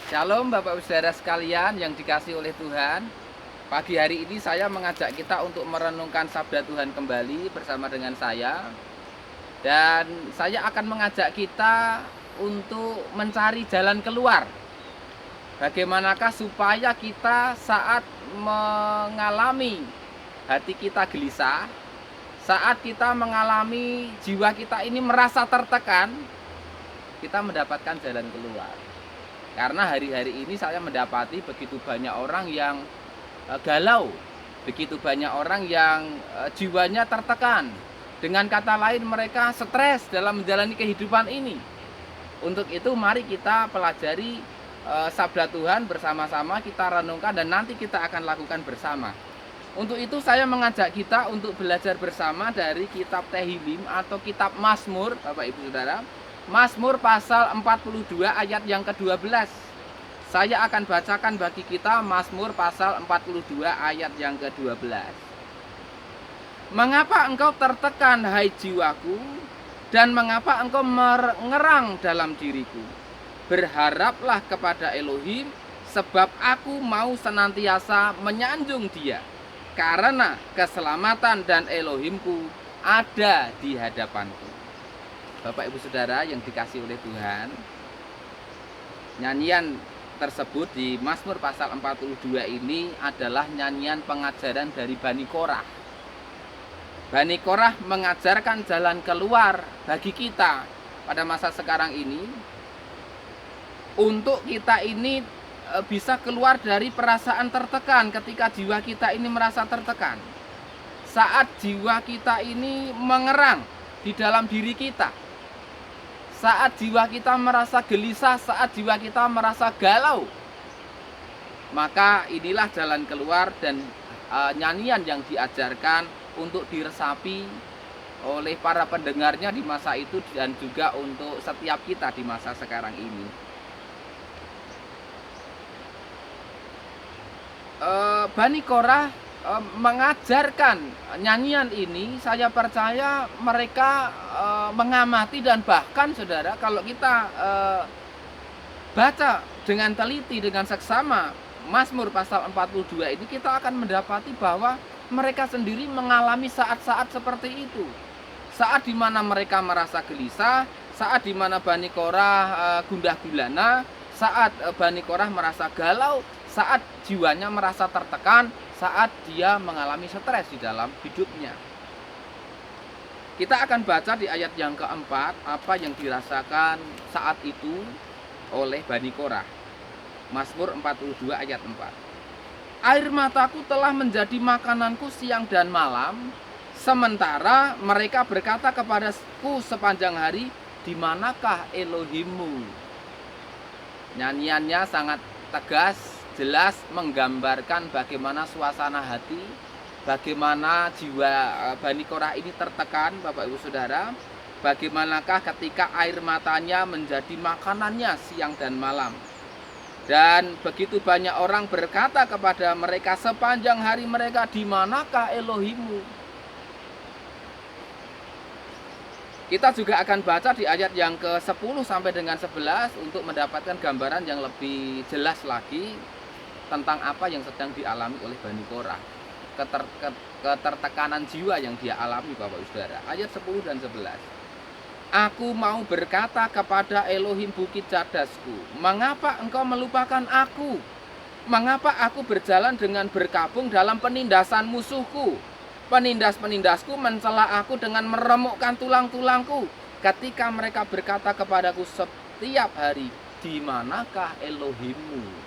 Shalom Bapak Ibu Saudara sekalian yang dikasihi oleh Tuhan. Pagi hari ini saya mengajak kita untuk merenungkan sabda Tuhan kembali bersama dengan saya. Dan saya akan mengajak kita untuk mencari jalan keluar. Bagaimanakah supaya kita saat mengalami hati kita gelisah, saat kita mengalami jiwa kita ini merasa tertekan, kita mendapatkan jalan keluar. Karena hari-hari ini saya mendapati begitu banyak orang yang galau, begitu banyak orang yang jiwanya tertekan. Dengan kata lain mereka stres dalam menjalani kehidupan ini. Untuk itu mari kita pelajari sabda Tuhan bersama-sama, kita renungkan dan nanti kita akan lakukan bersama. Untuk itu saya mengajak kita untuk belajar bersama dari kitab Tehillim atau kitab Mazmur, Bapak Ibu Saudara. Mazmur pasal 42 ayat yang ke-12. Saya akan bacakan bagi kita Mazmur pasal 42 ayat yang ke-12. Mengapa engkau tertekan, hai jiwaku, dan mengapa engkau mengerang dalam diriku? Berharaplah kepada Elohim, sebab aku mau senantiasa menyanjung Dia, karena keselamatan dan Elohimku ada di hadapanku. Bapak Ibu Saudara yang dikasihi oleh Tuhan, nyanyian tersebut di Mazmur pasal 42 ini adalah nyanyian pengajaran dari Bani Korah. Bani Korah mengajarkan jalan keluar bagi kita pada masa sekarang ini, untuk kita ini bisa keluar dari perasaan tertekan ketika jiwa kita ini merasa tertekan. Saat jiwa kita ini mengerang di dalam diri kita, saat jiwa kita merasa gelisah, saat jiwa kita merasa galau, maka inilah jalan keluar dan nyanyian yang diajarkan untuk diresapi oleh para pendengarnya di masa itu dan juga untuk setiap kita di masa sekarang ini. Bani Korah mengajarkan nyanyian ini, saya percaya mereka mengamati dan bahkan saudara, kalau kita baca dengan teliti, dengan seksama Mazmur pasal 42 ini, kita akan mendapati bahwa mereka sendiri mengalami saat-saat seperti itu. Saat dimana mereka merasa gelisah, saat dimana Bani Korah gundah gulana, saat Bani Korah merasa galau, saat jiwanya merasa tertekan, saat dia mengalami stres di dalam hidupnya. Kita akan baca di ayat yang keempat apa yang dirasakan saat itu oleh Bani Korah. Mazmur 42 ayat 4. Air mataku telah menjadi makananku siang dan malam, sementara mereka berkata kepadaku sepanjang hari, di manakah Elohimmu? Nyanyiannya sangat tegas, jelas menggambarkan bagaimana suasana hati, bagaimana jiwa Bani Korah ini tertekan, Bapak Ibu Saudara. Bagaimanakah ketika air matanya menjadi makanannya siang dan malam. Dan begitu banyak orang berkata kepada mereka sepanjang hari mereka, di manakah Elohimmu? Kita juga akan baca di ayat yang ke-10 sampai dengan 11 untuk mendapatkan gambaran yang lebih jelas lagi tentang apa yang sedang dialami oleh Bani Korah, ketertekanan jiwa yang dia alami, Bapak Ibu Saudara. Ayat 10 dan 11. Aku mau berkata kepada Elohim bukit cadasku, mengapa engkau melupakan aku? Mengapa aku berjalan dengan berkabung dalam penindasan musuhku? Penindas-penindasku mencela aku dengan meremukkan tulang-tulangku, ketika mereka berkata kepadaku setiap hari, di manakah Elohimmu?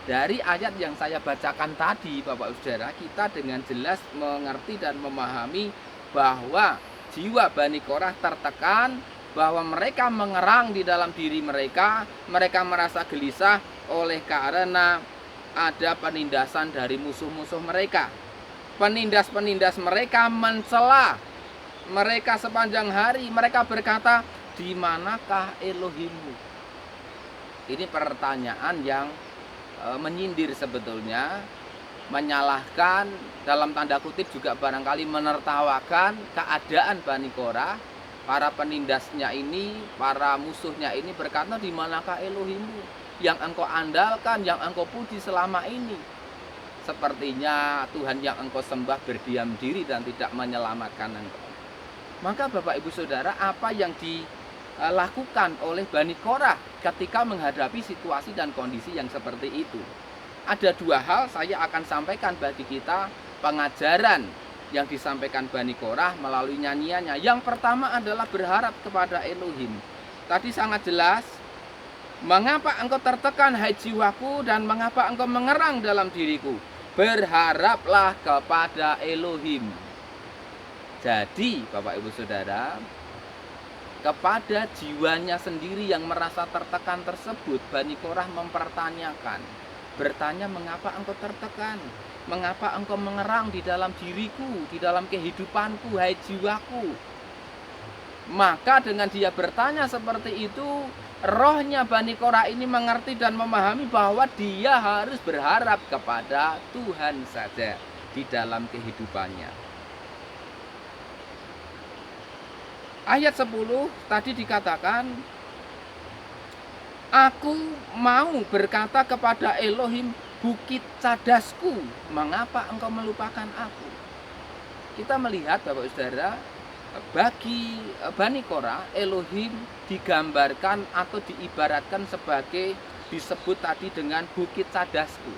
Dari ayat yang saya bacakan tadi, Bapak Saudara, kita dengan jelas mengerti dan memahami bahwa jiwa Bani Korah tertekan, bahwa mereka mengerang di dalam diri mereka, mereka merasa gelisah oleh karena ada penindasan dari musuh-musuh mereka. Penindas-penindas mereka mencela mereka sepanjang hari, mereka berkata, di manakah Elohimmu? Ini pertanyaan yang menyindir sebetulnya, menyalahkan, dalam tanda kutip juga barangkali menertawakan keadaan Bani Korah, para penindasnya ini, para musuhnya ini berkata, di manakah Elohimmu yang engkau andalkan, yang engkau puji selama ini? Sepertinya Tuhan yang engkau sembah berdiam diri dan tidak menyelamatkan engkau. Maka Bapak Ibu Saudara, apa yang dilakukan oleh Bani Korah ketika menghadapi situasi dan kondisi yang seperti itu? Ada dua hal saya akan sampaikan bagi kita, pengajaran yang disampaikan Bani Korah melalui nyanyiannya. Yang pertama adalah berharap kepada Elohim. Tadi sangat jelas, mengapa engkau tertekan hai jiwaku, dan mengapa engkau mengerang dalam diriku? Berharaplah kepada Elohim. Jadi Bapak Ibu Saudara, kepada jiwanya sendiri yang merasa tertekan tersebut, Bani Korah mempertanyakan, bertanya, mengapa engkau tertekan? Mengapa engkau mengerang di dalam diriku, di dalam kehidupanku, hai jiwaku? Maka dengan dia bertanya seperti itu, rohnya Bani Korah ini mengerti dan memahami bahwa dia harus berharap kepada Tuhan saja di dalam kehidupannya. Ayat 10 tadi dikatakan, aku mau berkata kepada Elohim bukit cadasku, mengapa engkau melupakan aku? Kita melihat Bapak Saudara, bagi Bani Korah, Elohim digambarkan atau diibaratkan sebagai, disebut tadi dengan bukit cadasku.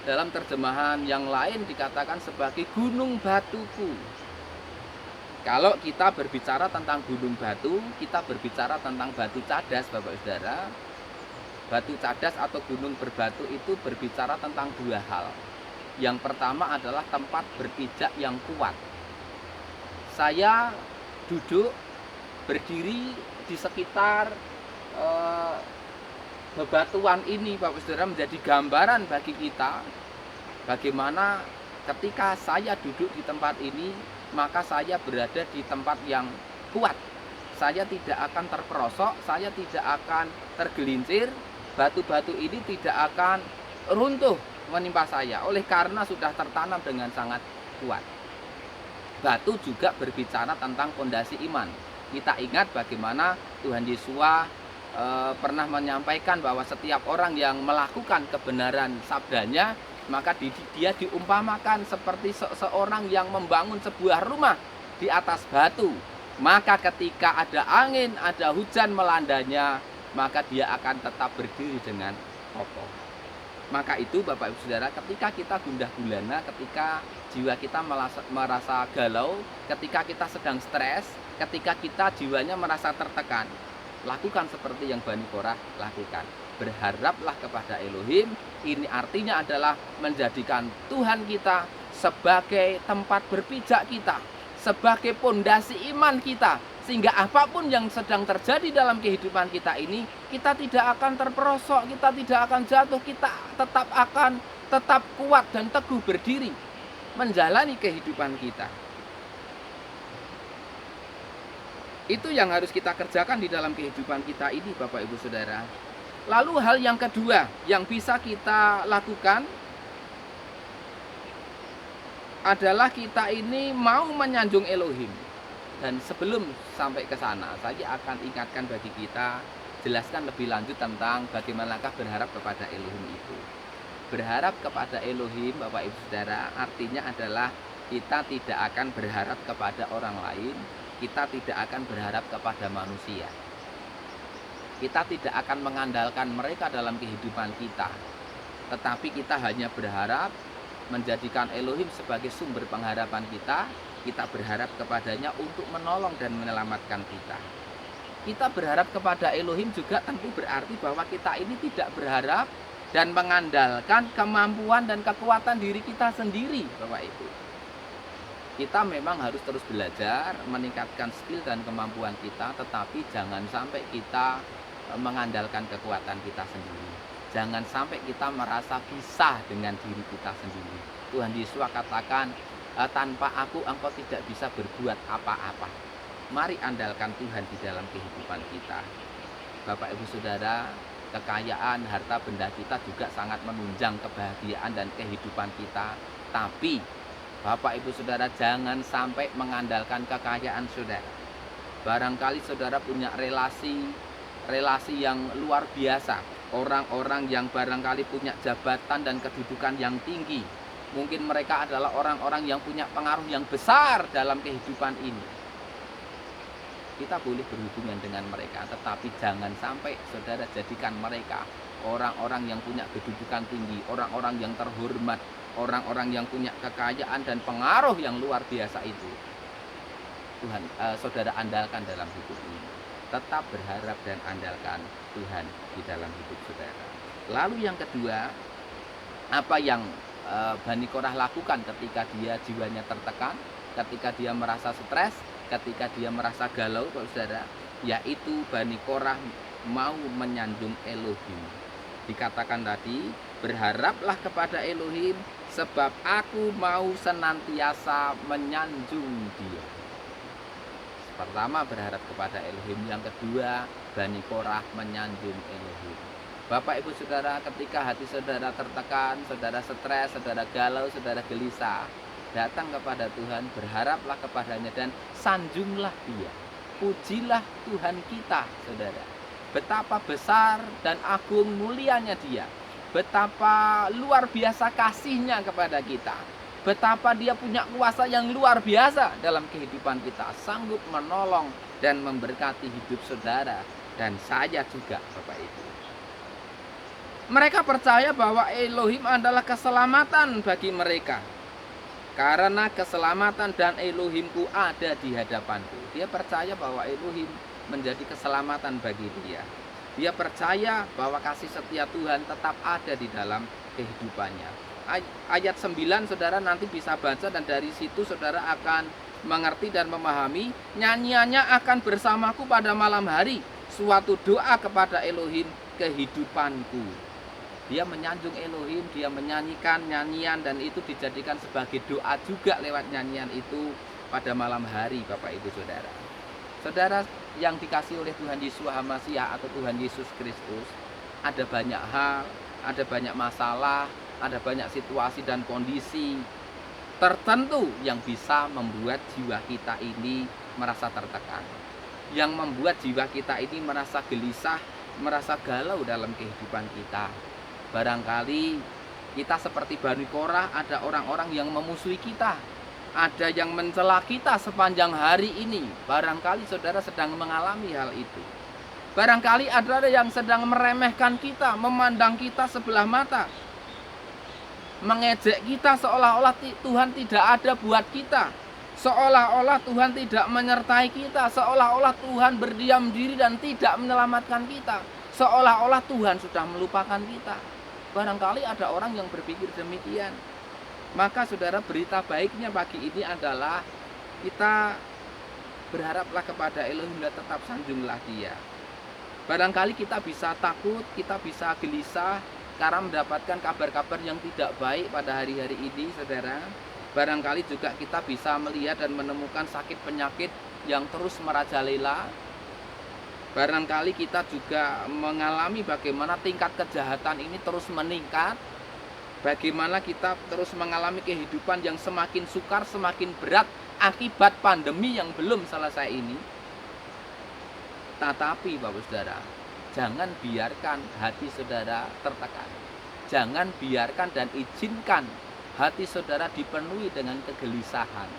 Dalam terjemahan yang lain dikatakan sebagai gunung batuku. Kalau kita berbicara tentang gunung batu, kita berbicara tentang batu cadas Bapak Saudara. Batu cadas atau gunung berbatu itu berbicara tentang dua hal. Yang pertama adalah tempat berpijak yang kuat. Saya duduk, berdiri di sekitar bebatuan ini Bapak Saudara, menjadi gambaran bagi kita bagaimana ketika saya duduk di tempat ini, maka saya berada di tempat yang kuat. Saya tidak akan terperosok, saya tidak akan tergelincir, batu-batu ini tidak akan runtuh menimpa saya, oleh karena sudah tertanam dengan sangat kuat. Batu juga berbicara tentang fondasi iman. Kita ingat bagaimana Tuhan Yesus pernah menyampaikan bahwa setiap orang yang melakukan kebenaran sabdanya, maka dia diumpamakan seperti seorang yang membangun sebuah rumah di atas batu. Maka ketika ada angin, ada hujan melandanya, maka dia akan tetap berdiri dengan kokoh. Maka itu Bapak Ibu Saudara, ketika kita gundah gulana, ketika jiwa kita merasa galau, ketika kita sedang stres, ketika kita jiwanya merasa tertekan, lakukan seperti yang Bani Korah lakukan. Berharaplah kepada Elohim. Ini artinya adalah menjadikan Tuhan kita sebagai tempat berpijak kita, sebagai pondasi iman kita, sehingga apapun yang sedang terjadi dalam kehidupan kita ini, kita tidak akan terperosok, kita tidak akan jatuh, kita tetap kuat dan teguh berdiri menjalani kehidupan kita. Itu yang harus kita kerjakan di dalam kehidupan kita ini Bapak Ibu Saudara. Lalu hal yang kedua yang bisa kita lakukan adalah kita ini mau menyanjung Elohim. Dan sebelum sampai ke sana, saya akan ingatkan bagi kita, jelaskan lebih lanjut tentang bagaimanakah berharap kepada Elohim itu. Berharap kepada Elohim Bapak Ibu Saudara artinya adalah kita tidak akan berharap kepada orang lain, kita tidak akan berharap kepada manusia. Kita tidak akan mengandalkan mereka dalam kehidupan kita, tetapi kita hanya berharap menjadikan Elohim sebagai sumber pengharapan kita. Kita berharap kepadanya untuk menolong dan menyelamatkan kita. Kita berharap kepada Elohim juga tentu berarti bahwa kita ini tidak berharap dan mengandalkan kemampuan dan kekuatan diri kita sendiri, Bapak Ibu. Kita memang harus terus belajar, meningkatkan skill dan kemampuan kita, tetapi jangan sampai kita mengandalkan kekuatan kita sendiri. Jangan sampai kita merasa bisa dengan diri kita sendiri. Tuhan Yesus katakan, tanpa aku engkau tidak bisa berbuat apa-apa. Mari andalkan Tuhan di dalam kehidupan kita. Bapak Ibu Saudara, kekayaan harta benda kita juga sangat menunjang kebahagiaan dan kehidupan kita. Tapi Bapak Ibu Saudara, jangan sampai mengandalkan kekayaan saudara. Barangkali saudara punya relasi yang luar biasa, orang-orang yang barangkali punya jabatan dan kedudukan yang tinggi. Mungkin mereka adalah orang-orang yang punya pengaruh yang besar dalam kehidupan ini. Kita boleh berhubungan dengan mereka, tetapi jangan sampai saudara jadikan mereka orang-orang yang punya kedudukan tinggi, orang-orang yang terhormat, orang-orang yang punya kekayaan dan pengaruh yang luar biasa itu. Tuhan, saudara andalkan dalam hidup ini. Tetap berharap dan andalkan Tuhan di dalam hidup saudara. Lalu yang kedua, apa yang Bani Korah lakukan ketika dia jiwanya tertekan, ketika dia merasa stres, ketika dia merasa galau, saudara, yaitu Bani Korah mau menyanjung Elohim. Dikatakan tadi, berharaplah kepada Elohim, sebab aku mau senantiasa menyanjung dia. Pertama, berharap kepada Elohim. Yang kedua, Bani Korah menyanjung Elohim. Bapak ibu saudara, ketika hati saudara tertekan, saudara stres, saudara galau, saudara gelisah, datang kepada Tuhan, berharaplah kepadanya dan sanjunglah dia. Pujilah Tuhan kita, saudara. Betapa besar dan agung mulianya dia. Betapa luar biasa kasihnya kepada kita. Betapa dia punya kuasa yang luar biasa dalam kehidupan kita. Sanggup menolong dan memberkati hidup saudara dan saya juga, Bapak Ibu. Mereka percaya bahwa Elohim adalah keselamatan bagi mereka. Karena keselamatan dan Elohimku ada di hadapanku. Dia percaya bahwa Elohim menjadi keselamatan bagi dia. Dia percaya bahwa kasih setia Tuhan tetap ada di dalam kehidupannya. Ayat 9 saudara nanti bisa baca dan dari situ saudara akan mengerti dan memahami. Nyanyiannya akan bersamaku pada malam hari, suatu doa kepada Elohim kehidupanku. Dia menyanjung Elohim, dia menyanyikan nyanyian dan itu dijadikan sebagai doa juga lewat nyanyian itu pada malam hari, Bapak Ibu Saudara. Saudara yang dikasih oleh Tuhan Yesus Hamasiah atau Tuhan Yesus Kristus, ada banyak hal, ada banyak masalah, ada banyak situasi dan kondisi tertentu yang bisa membuat jiwa kita ini merasa tertekan, yang membuat jiwa kita ini merasa gelisah, merasa galau dalam kehidupan kita. Barangkali kita seperti Bani Korah, ada orang-orang yang memusuhi kita, ada yang mencela kita sepanjang hari ini. Barangkali saudara sedang mengalami hal itu. Barangkali ada yang sedang meremehkan kita, memandang kita sebelah mata, mengejek kita seolah-olah Tuhan tidak ada buat kita, seolah-olah Tuhan tidak menyertai kita, seolah-olah Tuhan berdiam diri dan tidak menyelamatkan kita, seolah-olah Tuhan sudah melupakan kita. Barangkali ada orang yang berpikir demikian. Maka saudara, berita baiknya pagi ini adalah kita berharaplah kepada Elohim dan tetap sanjunglah dia. Barangkali kita bisa takut, kita bisa gelisah karena mendapatkan kabar-kabar yang tidak baik pada hari-hari ini, saudara. Barangkali juga kita bisa melihat dan menemukan sakit penyakit yang terus merajalela. Barangkali kita juga mengalami bagaimana tingkat kejahatan ini terus meningkat. Bagaimana kita terus mengalami kehidupan yang semakin sukar, semakin berat akibat pandemi yang belum selesai ini. Tetapi Bapak Saudara, jangan biarkan hati saudara tertekan. Jangan biarkan dan izinkan hati saudara dipenuhi dengan kegelisahan.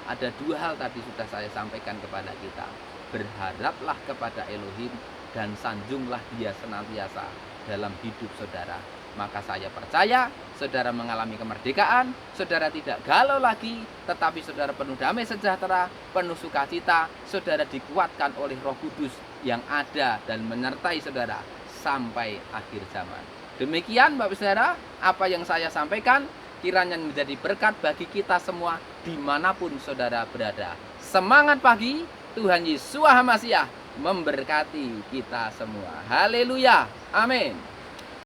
Ada dua hal tadi sudah saya sampaikan kepada kita. Berharaplah kepada Elohim dan sanjunglah dia senantiasa dalam hidup saudara. Maka saya percaya saudara mengalami kemerdekaan, saudara tidak galau lagi, tetapi saudara penuh damai sejahtera, penuh sukacita, saudara dikuatkan oleh Roh Kudus yang ada dan menyertai saudara sampai akhir zaman. Demikian Bapak Saudara, apa yang saya sampaikan kiranya menjadi berkat bagi kita semua dimanapun saudara berada. Semangat pagi, Tuhan Yesus Hamasiah memberkati kita semua. Haleluya, amin.